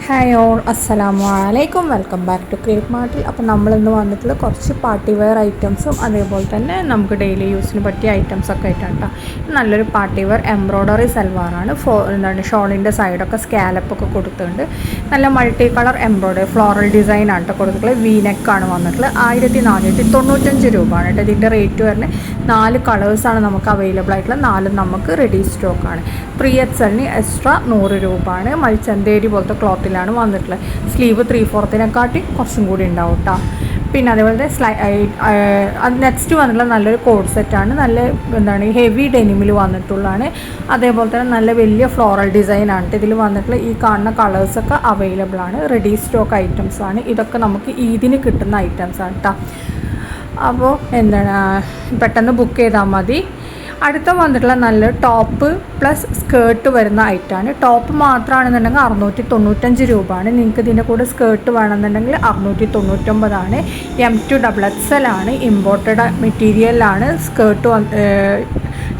Hi all, അസ്സലാമു അലൈക്കും. Welcome back to crepe മാർട്ടിൽ. അപ്പോൾ നമ്മളിന്ന് വന്നിട്ടുള്ള കുറച്ച് പാർട്ടി വെയർ ഐറ്റംസും അതേപോലെ തന്നെ നമുക്ക് ഡെയിലി യൂസിന് പറ്റിയ ഐറ്റംസൊക്കെ ആയിട്ടാണ് കേട്ടോ. നല്ലൊരു പാർട്ടി വെയർ എംബ്രോയ്ഡറി സൽവാറാണ്. ഷോളിൻ്റെ സൈഡൊക്കെ സ്കാലപ്പൊക്കെ കൊടുത്തിട്ടുണ്ട്. നല്ല മൾട്ടി കളർ എംബ്രോയ്ഡറി ഫ്ലോറൽ ഡിസൈനാണ് കേട്ടോ കൊടുത്തിട്ടുള്ളത്. വീനെക്കാണ് വന്നിട്ടുള്ളത്. 1495 രൂപയാണ് കേട്ടോ. ഇതിൻ്റെ റേറ്റ് വരുന്നത് 4 കളേഴ്സാണ് നമുക്ക് അവൈലബിൾ ആയിട്ടുള്ളത്. 4 നമുക്ക് റെഡി സ്റ്റോക്കാണ്. 3XL എക്സ്ട്രാ 100 രൂപയാണ്. മൽച്ചന്തേരി പോലത്തെ ക്ലോത്തിലാണ് വന്നിട്ടുള്ളത്. സ്ലീവ് 3/4 കുറച്ചും കൂടി ഉണ്ടാവും കേട്ടോ. പിന്നെ അതേപോലെ നെക്സ്റ്റ് വന്നിട്ടുള്ള നല്ലൊരു കോഡ് സെറ്റാണ്. നല്ല ഹെവി ഡെനിമിൽ വന്നിട്ടുള്ളതാണ്. അതേപോലെ തന്നെ നല്ല വലിയ ഫ്ലോറൽ ഡിസൈനാണ് ഇതിൽ വന്നിട്ടുള്ള. ഈ കാണുന്ന കളേഴ്സൊക്കെ അവൈലബിൾ ആണ്. റെഡി സ്റ്റോക്ക് ഐറ്റംസാണ് ഇതൊക്കെ. നമുക്ക് ഈദിന് കിട്ടുന്ന ഐറ്റംസാണ് കേട്ടോ. അപ്പോൾ പെട്ടെന്ന് ബുക്ക് ചെയ്താൽ മതി. അടുത്ത വന്നിട്ടുള്ള നല്ല ടോപ്പ് പ്ലസ് സ്കേർട്ട് വരുന്ന ഐറ്റമാണ്. ടോപ്പ് മാത്രമാണെന്നുണ്ടെങ്കിൽ 695 രൂപയാണ്. നിങ്ങൾക്ക് ഇതിൻ്റെ കൂടെ സ്കേർട്ട് വേണമെന്നുണ്ടെങ്കിൽ 699. M2XXL ആണ്. ഇമ്പോർട്ടഡ് മെറ്റീരിയലാണ്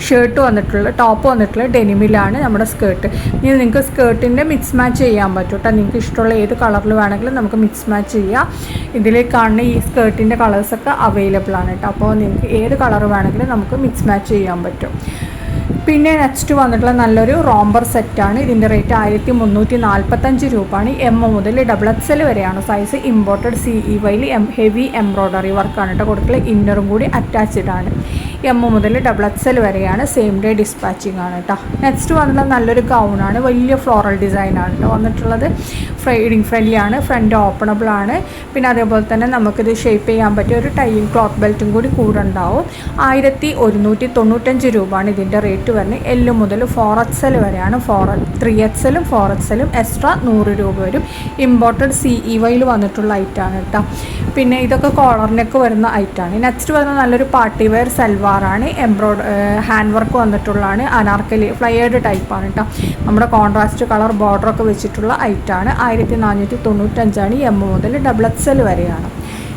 ഷർട്ട് വന്നിട്ടുള്ളത്. ടോപ്പ് വന്നിട്ടുള്ളത് ഡെനിമിലാണ് നമ്മുടെ സ്കേർട്ട്. ഇനി നിങ്ങൾക്ക് സ്കേർട്ടിൻ്റെ മിക്സ് മാച്ച് ചെയ്യാൻ പറ്റും കേട്ടോ. നിങ്ങൾക്ക് ഇഷ്ടമുള്ള ഏത് കളറിൽ വേണമെങ്കിലും നമുക്ക് മിക്സ് മാച്ച് ചെയ്യാം. ഇതിൽ കാണുന്ന ഈ സ്കേർട്ടിൻ്റെ കളേഴ്സൊക്കെ അവൈലബിൾ ആണ് കേട്ടോ. അപ്പോൾ നിങ്ങൾക്ക് ഏത് കളർ വേണമെങ്കിലും നമുക്ക് മിക്സ് മാച്ച് ചെയ്യാൻ പറ്റും. പിന്നെ നെക്സ്റ്റ് വന്നിട്ടുള്ള നല്ലൊരു റോംബർ സെറ്റാണ്. ഇതിൻ്റെ റേറ്റ് 1345 രൂപയാണ്. M മുതൽ XXL വരെയാണ് സൈസ്. ഇമ്പോർട്ടഡ് CEYയിൽ ഹെവി എംബ്രോയ്ഡറി വർക്കാണ് കേട്ടോ കൊടുത്തിട്ടുള്ളത്. ഇന്നറും കൂടി അറ്റാച്ച്ഡ് ആണ്. M മുതൽ XXL വരെയാണ്. സെയിം ഡേ ഡിസ്പാച്ചിങ് ആണ് കേട്ടോ. നെക്സ്റ്റ് വന്നിട്ടുള്ള നല്ലൊരു ഗൗണാണ്. വലിയ ഫ്ലോറൽ ഡിസൈനാണ് കേട്ടോ വന്നിട്ടുള്ളത്. ഫീഡിങ് ഫ്രണ്ട്ലി ആണ്. ഫ്രണ്ട് ഓപ്പണബിൾ ആണ്. പിന്നെ അതേപോലെ തന്നെ നമുക്കിത് ഷേപ്പ് ചെയ്യാൻ പറ്റിയ ഒരു ടൈയും ക്ലോത്ത് ബെൽറ്റും കൂടി കൂടെ ഉണ്ടാവും. 1195 രൂപയാണ് ഇതിൻ്റെ റേറ്റ് വരുന്നത്. L മുതൽ 4XL വരെയാണ്. 3XL 4XL എക്സ്ട്രാ 100 രൂപ വരും. ഇമ്പോർട്ടഡ് CEYയിൽ വന്നിട്ടുള്ള ഐറ്റാണ് കേട്ടോ. പിന്നെ ഇതൊക്കെ കോളറിനൊക്കെ വരുന്ന ഐറ്റാണ്. നെക്സ്റ്റ് വരുന്ന നല്ലൊരു പാർട്ടി വെയർ സൽവാറാണ്. ഹാൻഡ് വർക്ക് വന്നിട്ടുള്ളതാണ്. അനാർക്കലി ഫ്ലയേർഡ് ടൈപ്പാണ് കേട്ടോ. നമ്മുടെ കോൺട്രാസ്റ്റ് കളർ ബോർഡറൊക്കെ വെച്ചിട്ടുള്ള ഐറ്റാണ്. 1495 M മുതൽ XXL വരെയാണ്.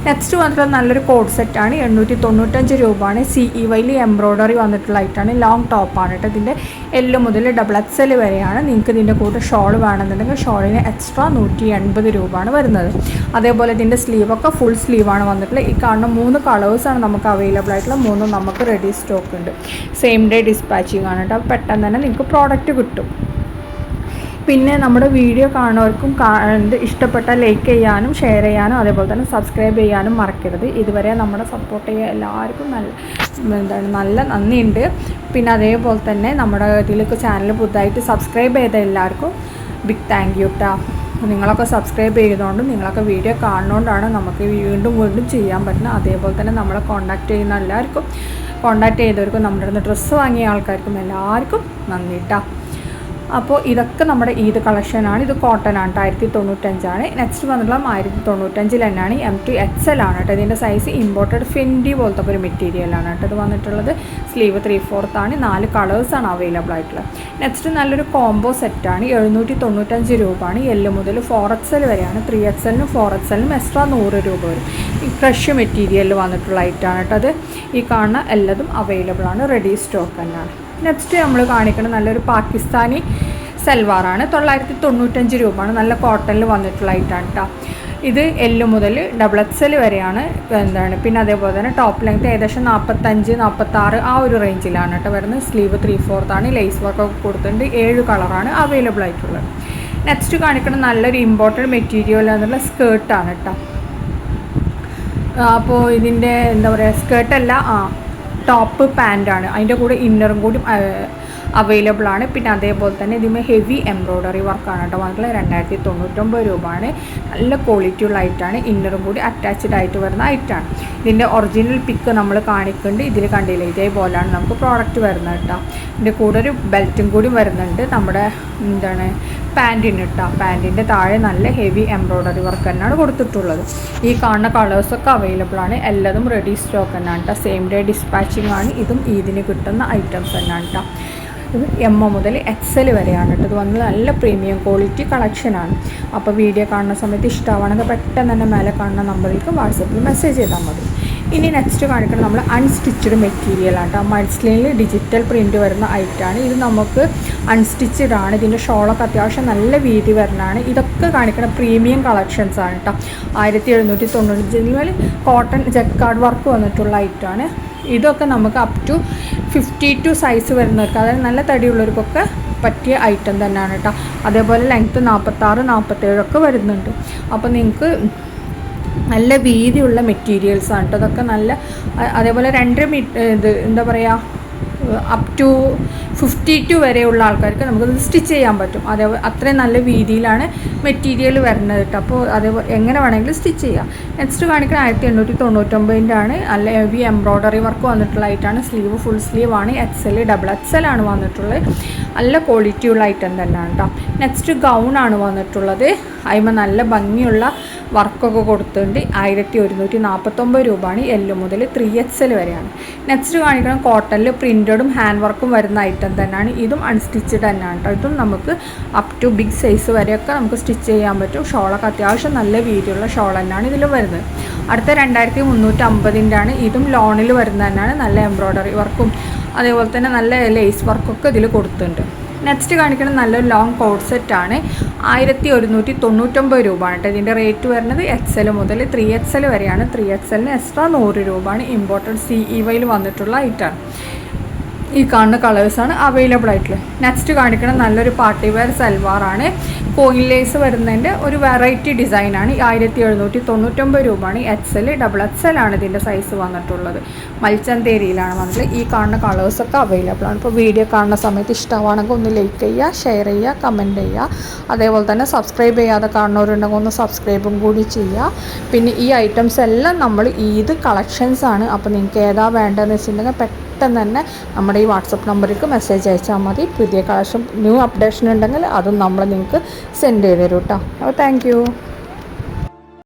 നെക്സ്റ്റ് വന്നിട്ടുള്ള നല്ലൊരു കോഡ് സെറ്റാണ്. 895 രൂപയാണ്. CEYയിൽ എംബ്രോയ്ഡറി വന്നിട്ടുള്ള ഐറ്റാണ്. ലോങ് ടോപ്പാണ് കേട്ടോ. ഇതിൻ്റെ L മുതൽ XXL വരെയാണ്. നിങ്ങൾക്ക് ഇതിൻ്റെ കൂടെ ഷോൾ വേണമെന്നുണ്ടെങ്കിൽ ഷോളിന് എക്സ്ട്രാ 180 രൂപയാണ് വരുന്നത്. അതേപോലെ ഇതിൻ്റെ സ്ലീവൊക്കെ ഫുൾ സ്ലീവാണ് വന്നിട്ടുള്ളത്. ഈ കാണുന്ന 3 കളേഴ്സാണ് നമുക്ക് അവൈലബിൾ ആയിട്ടുള്ള. 3 നമുക്ക് റെഡി സ്റ്റോക്ക് ഉണ്ട്. സെയിം ഡേ ഡിസ്പാച്ചിങ് ആണ് കേട്ടോ. പെട്ടെന്ന് തന്നെ നിങ്ങൾക്ക് പ്രോഡക്റ്റ് കിട്ടും. പിന്നെ നമ്മുടെ വീഡിയോ കാണുന്നവർക്കും ഇഷ്ടപ്പെട്ട ലൈക്ക് ചെയ്യാനും ഷെയർ ചെയ്യാനും അതേപോലെ തന്നെ സബ്സ്ക്രൈബ് ചെയ്യാനും മറക്കരുത്. ഇതുവരെ നമ്മുടെ സപ്പോർട്ട് ചെയ്യുക എല്ലാവർക്കും നല്ല നന്ദിയുണ്ട്. പിന്നെ അതേപോലെ തന്നെ നമ്മുടെ ഇതിലേക്ക് ചാനൽ പുതുതായിട്ട് സബ്സ്ക്രൈബ് ചെയ്ത എല്ലാവർക്കും ബിഗ് താങ്ക് യു കേട്ടോ. നിങ്ങളൊക്കെ സബ്സ്ക്രൈബ് ചെയ്തുകൊണ്ട് നിങ്ങളൊക്കെ വീഡിയോ കാണുന്നതുകൊണ്ടാണ് നമുക്ക് വീണ്ടും ചെയ്യാൻ പറ്റുന്നത്. അതേപോലെ തന്നെ നമ്മളെ കോൺടാക്റ്റ് ചെയ്യുന്ന എല്ലാവർക്കും, കോൺടാക്റ്റ് ചെയ്തവർക്കും, നമ്മുടെ അടുത്ത് ഡ്രസ്സ് വാങ്ങിയ ആൾക്കാർക്കും എല്ലാവർക്കും നന്ദി കേട്ടോ. അപ്പോൾ ഇതൊക്കെ നമ്മുടെ ഈദ് കളക്ഷനാണ്. ഇത് കോട്ടൺ ആണ്. 1095. നെക്സ്റ്റ് വന്നിട്ടുള്ള 1095 തന്നെയാണ്. M2XL ആണ് കേട്ടോ. ഇതിൻ്റെ സൈസ് ഇമ്പോർട്ടഡ് ഫെൻഡി പോലത്തെ ഒരു മെറ്റീരിയലാണ് കേട്ടോ ഇത് വന്നിട്ടുള്ളത്. സ്ലീവ് 3/4 4 കളേഴ്സാണ് അവൈലബിൾ ആയിട്ടുള്ളത്. നെക്സ്റ്റ് നല്ലൊരു കോംബോ സെറ്റാണ്. 795 രൂപയാണ്. L മുതൽ 4XL വരെയാണ്. 3XL 4XL എക്സ്ട്രാ 100 രൂപ വരും. ഈ ക്രഷ് മെറ്റീരിയലിൽ വന്നിട്ടുള്ള ഐറ്റാണ് കേട്ടോ അത്. ഈ കാണുന്ന എല്ലാതും അവൈലബിൾ ആണ്. റെഡി സ്റ്റോക്ക് തന്നെയാണ്. നെക്സ്റ്റ് നമ്മൾ കാണിക്കുന്നത് നല്ലൊരു പാകിസ്ഥാനി സൽവാറാണ്. 995 രൂപയാണ്. നല്ല കോട്ടണിൽ വന്നിട്ടുള്ള ഐറ്റാണ് കേട്ടോ. ഇത് L മുതൽ XXL വരെയാണ്. പിന്നെ അതേപോലെ തന്നെ ടോപ്പ് ലെങ്ത് ഏകദേശം 45-46 ആ ഒരു റേഞ്ചിലാണ് കേട്ടോ വരുന്നത്. സ്ലീവ് 3/4 ലേസ് വർക്കൊക്കെ കൊടുത്തിട്ടുണ്ട്. 7 കളറാണ് അവൈലബിൾ ആയിട്ടുള്ളത്. നെക്സ്റ്റ് കാണിക്കുന്നത് നല്ലൊരു ഇമ്പോർട്ടഡ് മെറ്റീരിയൽ എന്നുള്ള സ്കേർട്ടാണ് കേട്ടോ. അപ്പോൾ ഇതിൻ്റെ സ്കേർട്ടല്ല, ടോപ്പ് പാൻറ്റാണ്. അതിൻ്റെ കൂടെ ഇന്നറും കൂടി അവൈലബിൾ ആണ്. പിന്നെ അതേപോലെ തന്നെ ഇതിന് ഹെവി എംബ്രോയ്ഡറി വർക്കാണ് കേട്ടോ വന്നിട്ടുള്ളത്. 2099 രൂപയാണ്. നല്ല ക്വാളിറ്റി ഉള്ള ഐറ്റാണ്. ഇന്നറും കൂടി അറ്റാച്ച്ഡ് ആയിട്ട് വരുന്ന ഐറ്റാണ്. ഇതിൻ്റെ ഒറിജിനൽ പിക്ക് നമ്മൾ കാണിക്കുന്നുണ്ട്. ഇതിൽ കണ്ടില്ല, ഇതേപോലെയാണ് നമുക്ക് പ്രോഡക്റ്റ് വരുന്നത് കേട്ടോ. ഇതിൻ്റെ കൂടെ ഒരു ബെൽറ്റും കൂടി വരുന്നുണ്ട് നമ്മുടെ പാൻറ്റിന് കേട്ടോ. പാൻറ്റിൻ്റെ താഴെ നല്ല ഹെവി എംബ്രോയ്ഡറി വർക്ക് തന്നെയാണ് കൊടുത്തിട്ടുള്ളത്. ഈ കാണുന്ന കളേഴ്സൊക്കെ അവൈലബിൾ ആണ്. എല്ലാതും റെഡി സ്റ്റോക്ക് തന്നെയാണ് കേട്ടോ. സെയിം ഡേ ഡിസ്പാച്ചിങ് ആണ്. ഇതും ഈദിന് കിട്ടുന്ന ഐറ്റംസ് തന്നെയാണ് കേട്ടോ. ഇത് M മുതൽ XL വരെയാണ് കേട്ടോ. ഇത് വന്ന് നല്ല പ്രീമിയം ക്വാളിറ്റി കളക്ഷനാണ്. അപ്പോൾ വീഡിയോ കാണുന്ന സമയത്ത് ഇഷ്ടമാണെങ്കിൽ പെട്ടെന്ന് തന്നെ മേലെ കാണുന്ന നമ്പറിലേക്ക് വാട്സപ്പിൽ മെസ്സേജ് ചെയ്താൽ മതി. ഇനി നെക്സ്റ്റ് കാണിക്കുന്നത് നമ്മൾ അൺസ്റ്റിച്ചഡ് മെറ്റീരിയലാണ് കേട്ടോ. മൾസ്ലിനിൽ ഡിജിറ്റൽ പ്രിൻറ്റ് വരുന്ന ഐറ്റമാണ് ഇത്. നമുക്ക് അൺസ്റ്റിച്ചഡ് ആണ്. ഇതിൻ്റെ ഷോളൊക്കെ അത്യാവശ്യം നല്ല വീതി വരുന്നതാണ്. ഇതൊക്കെ കാണിക്കുന്ന പ്രീമിയം കളക്ഷൻസ് ആണ് കേട്ടോ. 1790 കോട്ടൺ ജക്കാർഡ് വർക്ക് വന്നിട്ടുള്ള ഐറ്റമാണ്. ഇതൊക്കെ നമുക്ക് അപ് ടു 52 സൈസ് വരുന്നവർക്ക്, അതായത് നല്ല തടിയുള്ളവർക്കൊക്കെ പറ്റിയ ഐറ്റം തന്നെയാണ് കേട്ടോ. അതേപോലെ ലെങ്ത്ത് 46, 47 ഒക്കെ വരുന്നുണ്ട്. അപ്പോൾ നിങ്ങൾക്ക് നല്ല വീതിയുള്ള മെറ്റീരിയൽസാണ് കേട്ടോ. അതൊക്കെ നല്ല, അതേപോലെ 2 ഇത് എന്താ പറയുക, അപ് ടു 52 വരെയുള്ള ആൾക്കാർക്ക് നമുക്കത് സ്റ്റിച്ച് ചെയ്യാൻ പറ്റും. അതേപോലെ അത്രയും നല്ല വീതിയിലാണ് മെറ്റീരിയൽ വരുന്നത് കേട്ടോ. അപ്പോൾ അതേപോലെ എങ്ങനെ വേണമെങ്കിലും സ്റ്റിച്ച് ചെയ്യാം. നെക്സ്റ്റ് കാണിക്കുന്നത് 1899 ആണ്. നല്ല ഹെവി എംബ്രോയ്ഡറി വർക്ക് വന്നിട്ടുള്ളതായിട്ടാണ്. സ്ലീവ് ഫുൾ സ്ലീവ് ആണ്. XL, XXL ആണ് വന്നിട്ടുള്ളത്. നല്ല ക്വാളിറ്റിയുള്ള ഐറ്റം തന്നെയാണ് കേട്ടോ. നെക്സ്റ്റ് ഗൗൺ ആണ് വന്നിട്ടുള്ളത്. അതിന് നല്ല ഭംഗിയുള്ള വർക്കൊക്കെ കൊടുത്തിട്ടുണ്ട്. 1149 രൂപയാണ്. L മുതൽ 3XL വരെയാണ്. നെക്സ്റ്റ് കാണിക്കണം കോട്ടണിൽ പ്രിൻറ്റഡും ഹാൻഡ് വർക്കും വരുന്ന ഐറ്റം തന്നെയാണ്. ഇതും അൺസ്റ്റിച്ചഡ് തന്നെയാണ് കേട്ടോ. ഇതും നമുക്ക് അപ് ടു ബിഗ് സൈസ് വരെയൊക്കെ നമുക്ക് സ്റ്റിച്ച് ചെയ്യാൻ പറ്റും. ഷോളൊക്കെ അത്യാവശ്യം നല്ല വീതിയുള്ള ഷോൾ തന്നെയാണ് ഇതിൽ വരുന്നത്. അടുത്ത 2350 ആണ്. ഇതും ലോണിൽ വരുന്നത് തന്നെയാണ്. നല്ല എംബ്രോയ്ഡറി വർക്കും അതേപോലെ തന്നെ നല്ല ലേസ് വർക്കൊക്കെ ഇതിൽ കൊടുത്തിട്ടുണ്ട്. നെക്സ്റ്റ് കാണിക്കുന്നത് നല്ലൊരു ലോങ് കോഡ് സെറ്റാണ്. 1199 രൂപയാണ് കേട്ടോ. ഇതിൻ്റെ റേറ്റ് വരുന്നത് XL മുതൽ 3XL വരെയാണ്. 3XLന് എക്സ്ട്രാ 100 രൂപയാണ്. ഇമ്പോർട്ടഡ് CEYയിൽ വന്നിട്ടുള്ള ഐറ്റമാണ്. ഈ കാണുന്ന കളേഴ്സാണ് അവൈലബിൾ ആയിട്ടുള്ളത്. നെക്സ്റ്റ് കാണിക്കുന്നത് നല്ലൊരു പാർട്ടി വെയർ സൽവാറാണ്. കോയിൻ ലേസ് വരുന്നതിൻ്റെ ഒരു വെറൈറ്റി ഡിസൈനാണ്. 1799 രൂപയാണ്. XL, XXL ആണ് ഇതിൻ്റെ സൈസ് വന്നിട്ടുള്ളത്. മൽച്ചന്തേരിയിലാണ് വന്നിട്ടുള്ളത്. ഈ കാണുന്ന കളേഴ്സൊക്കെ അവൈലബിൾ ആണ്. ഇപ്പോൾ വീഡിയോ കാണുന്ന സമയത്ത് ഇഷ്ടമാണെങ്കിൽ ഒന്ന് ലൈക്ക് ചെയ്യുക, ഷെയർ ചെയ്യുക, കമൻറ്റ് ചെയ്യുക. അതേപോലെ തന്നെ സബ്സ്ക്രൈബ് ചെയ്യാതെ കാണുന്നവരുണ്ടെങ്കിൽ ഒന്ന് സബ്സ്ക്രൈബും കൂടി ചെയ്യുക. പിന്നെ ഈ ഐറ്റംസ് എല്ലാം നമ്മൾ ഈദ് കളക്ഷൻസ് ആണ്. അപ്പോൾ നിങ്ങൾക്ക് ഏതാ വേണ്ടതെന്ന് വെച്ചിട്ടുണ്ടെങ്കിൽ പെട്ടെന്ന് തന്നെ നമ്മുടെ ഈ വാട്സപ്പ് നമ്പറിലേക്ക് മെസ്സേജ് അയച്ചാൽ മതി. പുതിയ കളക്ഷൻ ന്യൂ അപ്ഡേഷൻ ഉണ്ടെങ്കിൽ അതും നമ്മൾ നിങ്ങൾക്ക് സെൻഡ് ചെയ്ത് തരും കേട്ടോ. അപ്പോൾ താങ്ക് യു.